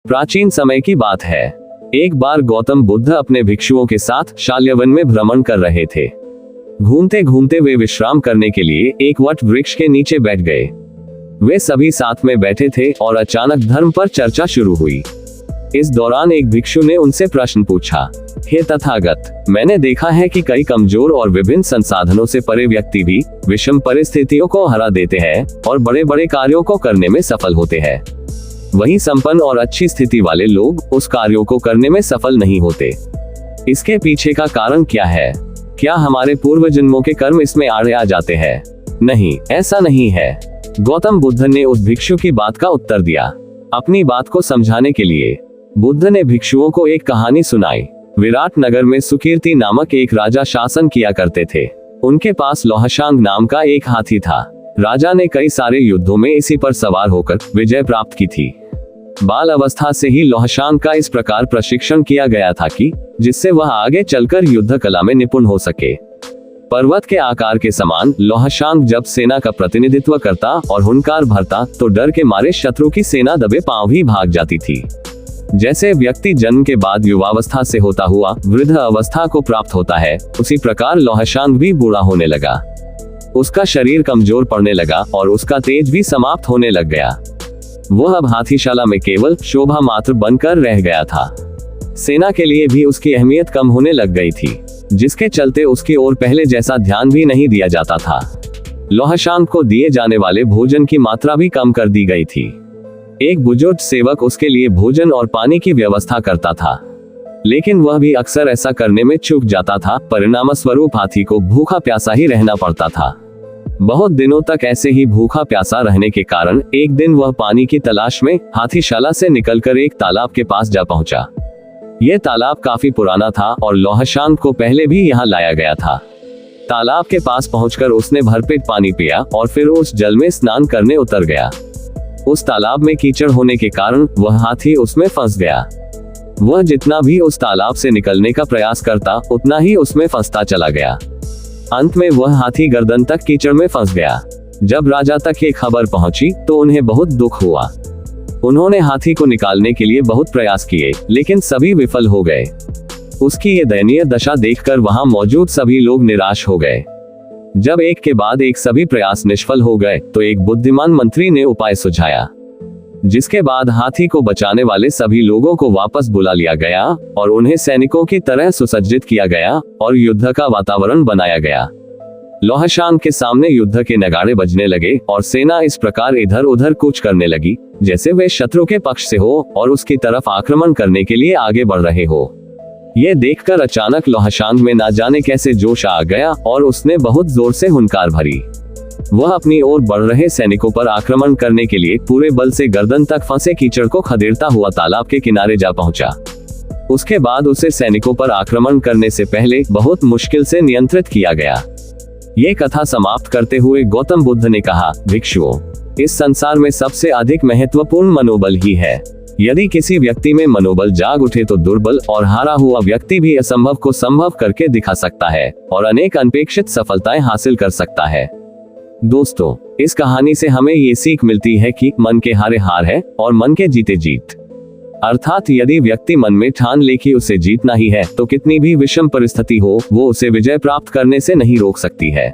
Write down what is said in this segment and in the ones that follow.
प्राचीन समय की बात है। एक बार गौतम बुद्ध अपने भिक्षुओं के साथ शाल्यवन में भ्रमण कर रहे थे। घूमते घूमते वे विश्राम करने के लिए एक वट वृक्ष के नीचे बैठ गए। वे सभी साथ में बैठे थे और अचानक धर्म पर चर्चा शुरू हुई। इस दौरान एक भिक्षु ने उनसे प्रश्न पूछा, हे तथागत, मैंने देखा है कि कई कमजोर और विभिन्न संसाधनों से परे व्यक्ति भी विषम परिस्थितियों को हरा देते हैं और बड़े बड़े कार्यों को करने में सफल होते हैं। वहीं संपन्न और अच्छी स्थिति वाले लोग उस कार्यों को करने में सफल नहीं होते। इसके पीछे का कारण क्या है? क्या हमारे पूर्व जन्मों के कर्म इसमें आड़े आ जाते हैं? नहीं, ऐसा नहीं है। गौतम बुद्ध ने उस भिक्षु की बात का उत्तर दिया। अपनी बात को समझाने के लिए बुद्ध ने भिक्षुओं को एक कहानी सुनाई। विराट नगर में सुकीर्ति नामक एक राजा शासन किया करते थे। उनके पास लौहशांग नाम का एक हाथी था। राजा ने कई सारे युद्धों में इसी पर सवार होकर विजय प्राप्त की थी। बाल अवस्था से ही लौहशांग का इस प्रकार प्रशिक्षण किया गया था कि जिससे वह आगे चलकर युद्ध कला में निपुण हो सके। पर्वत के आकार के समान लौहशांग जब सेना का प्रतिनिधित्व करता और हुंकार भरता तो डर के मारे शत्रु की सेना दबे पांव ही भाग जाती थी। जैसे व्यक्ति जन्म के बाद युवावस्था से होता हुआ वृद्ध अवस्था को प्राप्त होता है, उसी प्रकार लौहशांग भी बूढ़ा होने लगा। उसका शरीर कमजोर पड़ने लगा और उसका तेज भी समाप्त होने लग गया। वह अब हाथीशाला में केवल शोभा मात्र बनकर रह गया था। सेना के लिए भी उसकी अहमियत कम होने लग गई थी, जिसके चलते उसकी ओर पहले जैसा ध्यान भी नहीं दिया जाता था। लौहशांग को दिए जाने वाले भोजन की मात्रा भी कम कर दी गई थी। एक बुजुर्ग सेवक उसके लिए भोजन और पानी की व्यवस्था करता था, लेकिन वह भी अक्सर ऐसा करने में चूक जाता था। परिणामस्वरूप हाथी को भूखा प्यासा ही रहना पड़ता था। बहुत दिनों तक ऐसे ही भूखा प्यासा रहने के कारण एक दिन वह पानी की तलाश में हाथीशाला से निकलकर एक तालाब के पास जा पहुंचा। यह तालाब काफी पुराना था और लौहशांग को पहले भी यहाँ लाया गया था। तालाब के पास पहुंचकर उसने भरपेट पानी पिया और फिर उस जल में स्नान करने उतर गया। उस तालाब में कीचड़ होने के कारण वह हाथी उसमें फंस गया। वह जितना भी उस तालाब से निकलने का प्रयास करता, उतना ही उसमें फंसता चला गया। अंत में वह हाथी गर्दन तक कीचड़ में फंस गया। जब राजा तक ये खबर पहुंची तो उन्हें बहुत दुख हुआ। उन्होंने हाथी को निकालने के लिए बहुत प्रयास किए, लेकिन सभी विफल हो गए। उसकी ये दयनीय दशा देखकर वहां मौजूद सभी लोग निराश हो गए। जब एक के बाद एक सभी प्रयास निष्फल हो गए तो एक बुद्धिमान मंत्री ने उपाय सुझाया, जिसके बाद हाथी को बचाने वाले सभी लोगों को वापस बुला लिया गया और उन्हें सैनिकों की तरह सुसज्जित किया गया और युद्ध का वातावरण बनाया गया। लौहशांग के सामने युद्ध के नगाड़े बजने लगे और सेना इस प्रकार इधर उधर कूच करने लगी जैसे वे शत्रु के पक्ष से हो और उसकी तरफ आक्रमण करने के लिए आगे बढ़ रहे हो। ये देखकर अचानक लौहशांग में ना जाने कैसे जोश आ गया और उसने बहुत जोर से हुंकार भरी। वह अपनी ओर बढ़ रहे सैनिकों पर आक्रमण करने के लिए पूरे बल से गर्दन तक फंसे कीचड़ को खदेड़ता हुआ तालाब के किनारे जा पहुंचा। उसके बाद उसे सैनिकों पर आक्रमण करने से पहले बहुत मुश्किल से नियंत्रित किया गया। ये कथा समाप्त करते हुए गौतम बुद्ध ने कहा, भिक्षुओं, इस संसार में सबसे अधिक महत्वपूर्ण मनोबल ही है। यदि किसी व्यक्ति में मनोबल जाग उठे तो दुर्बल और हारा हुआ व्यक्ति भी असंभव को संभव करके दिखा सकता है और अनेक अनपेक्षित सफलताएं हासिल कर सकता है। दोस्तों, इस कहानी से हमें ये सीख मिलती है कि मन के हारे हार है और मन के जीते जीत। अर्थात यदि व्यक्ति मन में ठान ले कि उसे जीतना ही है तो कितनी भी विषम परिस्थिति हो वो उसे विजय प्राप्त करने से नहीं रोक सकती है।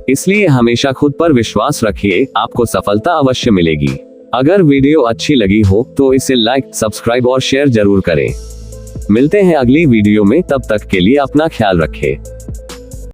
इसलिए हमेशा खुद पर विश्वास रखिए, आपको सफलता अवश्य मिलेगी। अगर वीडियो अच्छी लगी हो तो इसे लाइक, सब्सक्राइब और शेयर जरूर करें। मिलते हैं अगली वीडियो में, तब तक के लिए अपना ख्याल रखें।